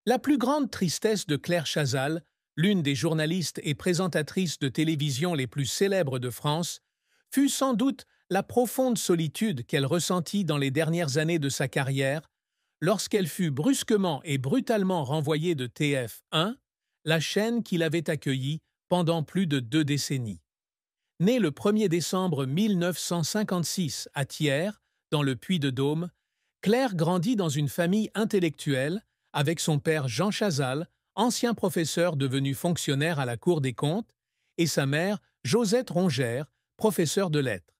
La plus grande tristesse de Claire Chazal, l'une des journalistes et présentatrices de télévision les plus célèbres de France, fut sans doute la profonde solitude qu'elle ressentit dans les dernières années de sa carrière, lorsqu'elle fut brusquement et brutalement renvoyée de TF1, la chaîne qui l'avait accueillie pendant plus de 2 décennies. Née le 1er décembre 1956 à Thiers, dans le Puy-de-Dôme, Claire grandit dans une famille intellectuelle avec son père Jean Chazal, ancien professeur devenu fonctionnaire à la Cour des comptes, et sa mère Josette Rongère, professeure de lettres.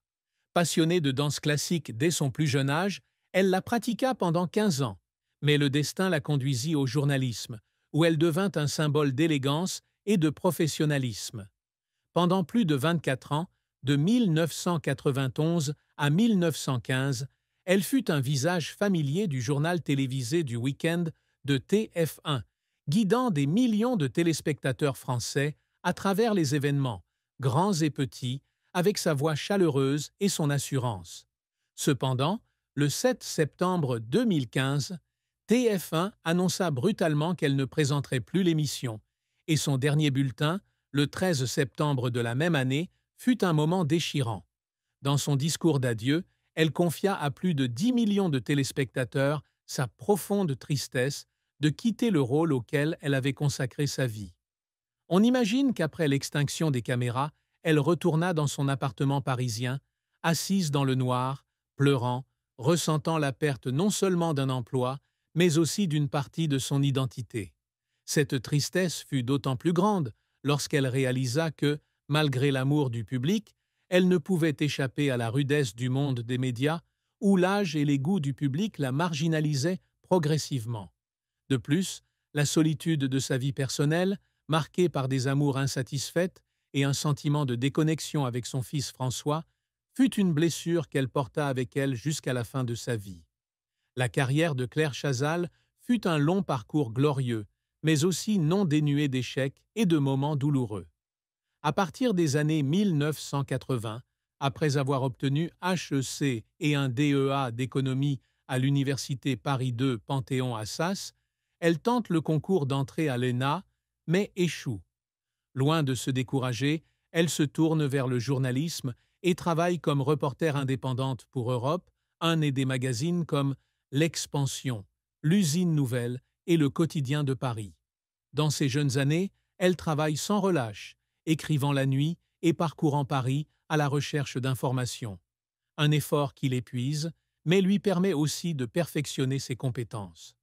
Passionnée de danse classique dès son plus jeune âge, elle la pratiqua pendant 15 ans, mais le destin la conduisit au journalisme, où elle devint un symbole d'élégance et de professionnalisme. Pendant plus de 24 ans, de 1991 à 1915, elle fut un visage familier du journal télévisé du week-end de TF1, guidant des millions de téléspectateurs français à travers les événements, grands et petits, avec sa voix chaleureuse et son assurance. Cependant, le 7 septembre 2015, TF1 annonça brutalement qu'elle ne présenterait plus l'émission, et son dernier bulletin, le 13 septembre de la même année, fut un moment déchirant. Dans son discours d'adieu, elle confia à plus de 10 millions de téléspectateurs sa profonde tristesse de quitter le rôle auquel elle avait consacré sa vie. On imagine qu'après l'extinction des caméras, elle retourna dans son appartement parisien, assise dans le noir, pleurant, ressentant la perte non seulement d'un emploi, mais aussi d'une partie de son identité. Cette tristesse fut d'autant plus grande lorsqu'elle réalisa que, malgré l'amour du public, elle ne pouvait échapper à la rudesse du monde des médias, où l'âge et les goûts du public la marginalisaient progressivement. De plus, la solitude de sa vie personnelle, marquée par des amours insatisfaites et un sentiment de déconnexion avec son fils François, fut une blessure qu'elle porta avec elle jusqu'à la fin de sa vie. La carrière de Claire Chazal fut un long parcours glorieux, mais aussi non dénué d'échecs et de moments douloureux. À partir des années 1980, après avoir obtenu HEC et un DEA d'économie à l'université Paris II Panthéon-Assas, elle tente le concours d'entrée à l'ENA, mais échoue. Loin de se décourager, elle se tourne vers le journalisme et travaille comme reporter indépendante pour Europe, un et des magazines comme L'Expansion, L'Usine Nouvelle et Le Quotidien de Paris. Dans ses jeunes années, elle travaille sans relâche, écrivant la nuit et parcourant Paris à la recherche d'informations. Un effort qui l'épuise, mais lui permet aussi de perfectionner ses compétences.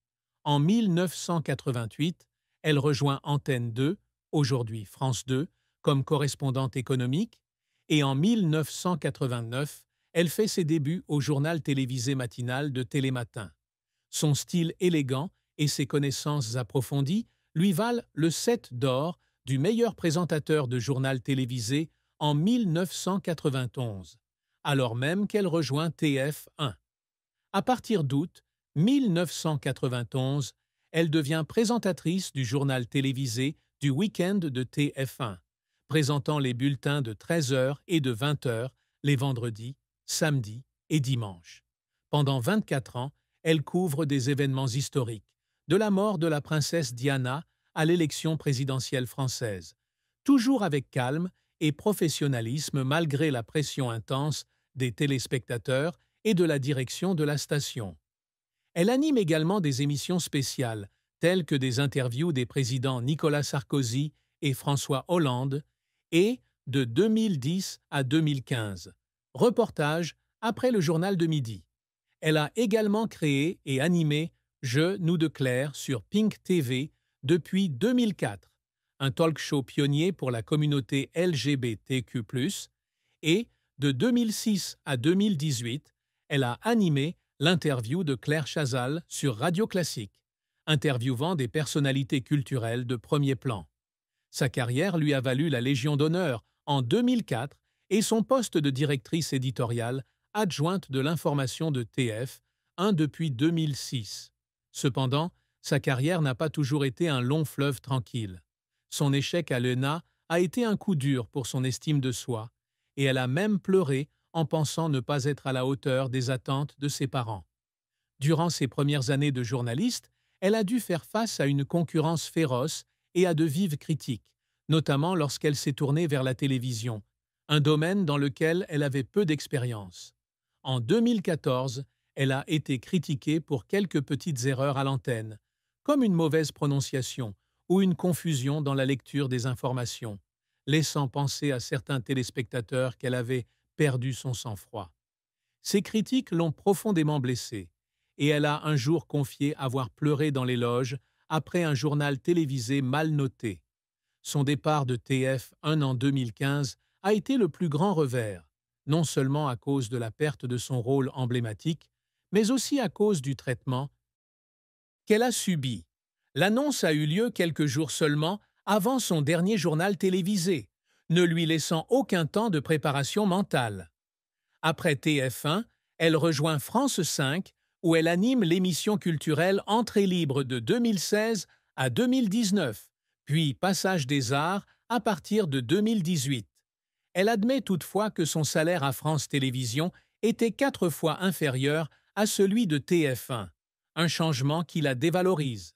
En 1988, elle rejoint Antenne 2, aujourd'hui France 2, comme correspondante économique, et en 1989, elle fait ses débuts au journal télévisé matinal de Télématin. Son style élégant et ses connaissances approfondies lui valent le 7 d'or du meilleur présentateur de journal télévisé en 1991, alors même qu'elle rejoint TF1. À partir d'août 1991, elle devient présentatrice du journal télévisé du week-end de TF1, présentant les bulletins de 13 heures et de 20 heures les vendredis, samedis et dimanches. Pendant 24 ans, elle couvre des événements historiques, de la mort de la princesse Diana à l'élection présidentielle française, toujours avec calme et professionnalisme malgré la pression intense des téléspectateurs et de la direction de la station. Elle anime également des émissions spéciales, telles que des interviews des présidents Nicolas Sarkozy et François Hollande, et, de 2010 à 2015, reportage après le journal de midi. Elle a également créé et animé Je, nous de Claire sur Pink TV depuis 2004, un talk-show pionnier pour la communauté LGBTQ+, et, de 2006 à 2018, elle a animé l'interview de Claire Chazal sur Radio Classique, interviewant des personnalités culturelles de premier plan. Sa carrière lui a valu la Légion d'honneur en 2004 et son poste de directrice éditoriale adjointe de l'information de TF1 depuis 2006. Cependant, sa carrière n'a pas toujours été un long fleuve tranquille. Son échec à l'ENA a été un coup dur pour son estime de soi, et elle a même pleuré en pensant ne pas être à la hauteur des attentes de ses parents. Durant ses premières années de journaliste, elle a dû faire face à une concurrence féroce et à de vives critiques, notamment lorsqu'elle s'est tournée vers la télévision, un domaine dans lequel elle avait peu d'expérience. En 2014, elle a été critiquée pour quelques petites erreurs à l'antenne, comme une mauvaise prononciation ou une confusion dans la lecture des informations, laissant penser à certains téléspectateurs qu'elle avait perdu son sang-froid. Ces critiques l'ont profondément blessée, et elle a un jour confié avoir pleuré dans les loges après un journal télévisé mal noté. Son départ de TF1 en 2015 a été le plus grand revers, non seulement à cause de la perte de son rôle emblématique, mais aussi à cause du traitement qu'elle a subi. L'annonce a eu lieu quelques jours seulement avant son dernier journal télévisé, ne lui laissant aucun temps de préparation mentale. Après TF1, elle rejoint France 5, où elle anime l'émission culturelle Entrée libre de 2016 à 2019, puis Passage des Arts à partir de 2018. Elle admet toutefois que son salaire à France Télévisions était 4 fois inférieur à celui de TF1, un changement qui la dévalorise.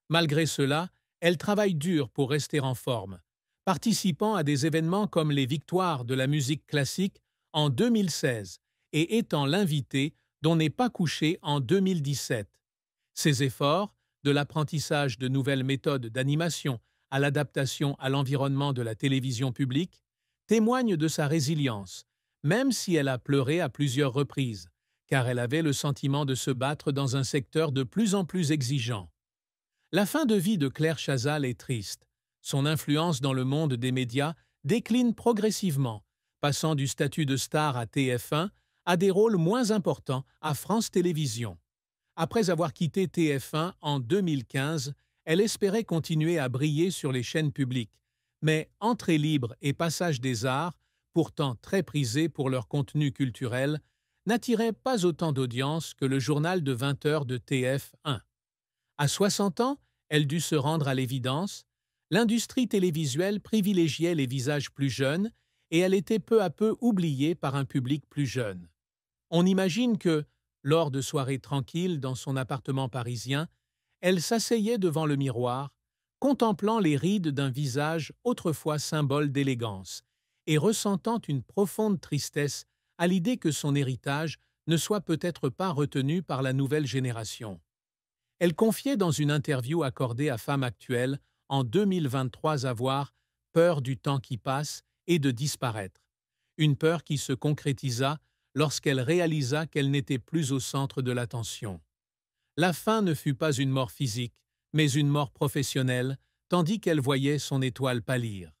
Malgré cela, elle travaille dur pour rester en forme, participant à des événements comme les Victoires de la musique classique en 2016 et étant l'invitée dont n'est pas couché en 2017. Ses efforts, de l'apprentissage de nouvelles méthodes d'animation à l'adaptation à l'environnement de la télévision publique, témoignent de sa résilience, même si elle a pleuré à plusieurs reprises, car elle avait le sentiment de se battre dans un secteur de plus en plus exigeant. La fin de vie de Claire Chazal est triste. Son influence dans le monde des médias décline progressivement, passant du statut de star à TF1 à des rôles moins importants à France Télévisions. Après avoir quitté TF1 en 2015, elle espérait continuer à briller sur les chaînes publiques, mais Entrée libre et Passage des Arts, pourtant très prisés pour leur contenu culturel, n'attiraient pas autant d'audience que le journal de 20 heures de TF1. À 60 ans, elle dut se rendre à l'évidence, l'industrie télévisuelle privilégiait les visages plus jeunes et elle était peu à peu oubliée par un public plus jeune. On imagine que, lors de soirées tranquilles dans son appartement parisien, elle s'asseyait devant le miroir, contemplant les rides d'un visage autrefois symbole d'élégance, et ressentant une profonde tristesse à l'idée que son héritage ne soit peut-être pas retenu par la nouvelle génération. Elle confiait dans une interview accordée à Femme Actuelle en 2023 avoir « peur du temps qui passe et de disparaître », une peur qui se concrétisa lorsqu'elle réalisa qu'elle n'était plus au centre de l'attention. La fin ne fut pas une mort physique, mais une mort professionnelle, tandis qu'elle voyait son étoile pâlir.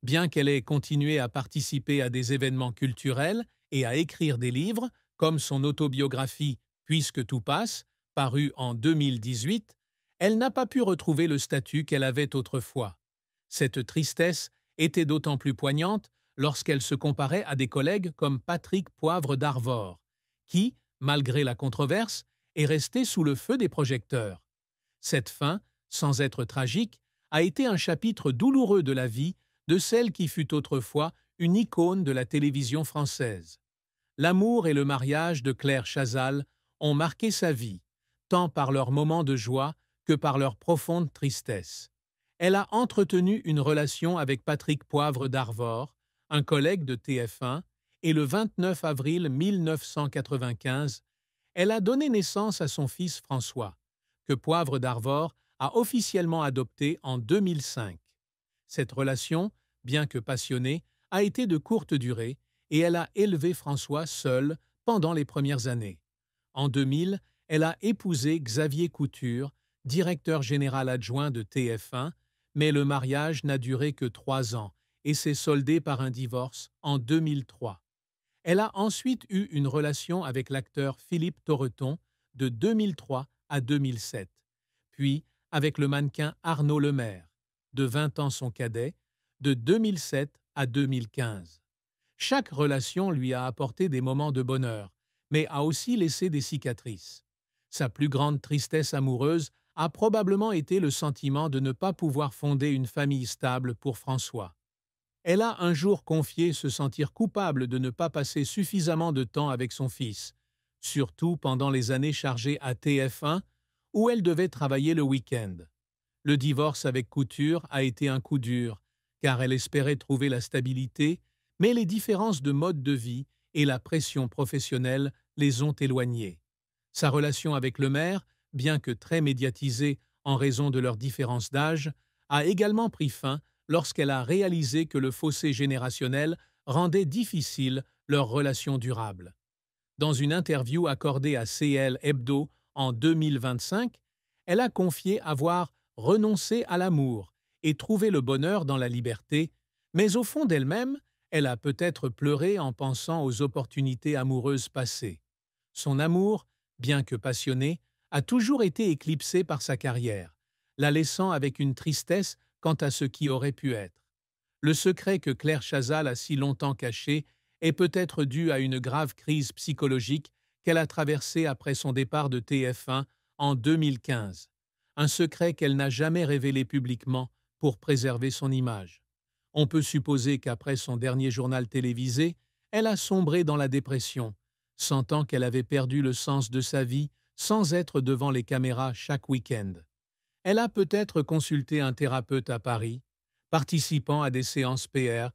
Bien qu'elle ait continué à participer à des événements culturels et à écrire des livres, comme son autobiographie « Puisque tout passe », parue en 2018, elle n'a pas pu retrouver le statut qu'elle avait autrefois. Cette tristesse était d'autant plus poignante lorsqu'elle se comparait à des collègues comme Patrick Poivre d'Arvor, qui, malgré la controverse, est resté sous le feu des projecteurs. Cette fin, sans être tragique, a été un chapitre douloureux de la vie de celle qui fut autrefois une icône de la télévision française. L'amour et le mariage de Claire Chazal ont marqué sa vie, tant par leurs moments de joie que par leur profonde tristesse. Elle a entretenu une relation avec Patrick Poivre d'Arvor, un collègue de TF1, et le 29 avril 1995, elle a donné naissance à son fils François, que Poivre d'Arvor a officiellement adopté en 2005. Cette relation, bien que passionnée, a été de courte durée et elle a élevé François seule pendant les premières années. En 2000, elle a épousé Xavier Couture, directeur général adjoint de TF1, mais le mariage n'a duré que 3 ans et s'est soldé par un divorce en 2003. Elle a ensuite eu une relation avec l'acteur Philippe Torreton de 2003 à 2007, puis avec le mannequin Arnaud Lemaire, de 20 ans son cadet, de 2007 à 2015. Chaque relation lui a apporté des moments de bonheur, mais a aussi laissé des cicatrices. Sa plus grande tristesse amoureuse a probablement été le sentiment de ne pas pouvoir fonder une famille stable pour François. Elle a un jour confié se sentir coupable de ne pas passer suffisamment de temps avec son fils, surtout pendant les années chargées à TF1, où elle devait travailler le week-end. Le divorce avec Couture a été un coup dur, car elle espérait trouver la stabilité, mais les différences de mode de vie et la pression professionnelle les ont éloignés. Sa relation avec le maire, bien que très médiatisée en raison de leur différence d'âge, a également pris fin lorsqu'elle a réalisé que le fossé générationnel rendait difficile leur relation durable. Dans une interview accordée à CL Hebdo en 2025, elle a confié avoir renoncé à l'amour et trouvé le bonheur dans la liberté, mais au fond d'elle-même, elle a peut-être pleuré en pensant aux opportunités amoureuses passées. Son amour, bien que passionné, a toujours été éclipsé par sa carrière, la laissant avec une tristesse quant à ce qui aurait pu être. Le secret que Claire Chazal a si longtemps caché est peut-être dû à une grave crise psychologique qu'elle a traversée après son départ de TF1 en 2015, un secret qu'elle n'a jamais révélé publiquement pour préserver son image. On peut supposer qu'après son dernier journal télévisé, elle a sombré dans la dépression, sentant qu'elle avait perdu le sens de sa vie sans être devant les caméras chaque week-end. Elle a peut-être consulté un thérapeute à Paris, participant à des séances PR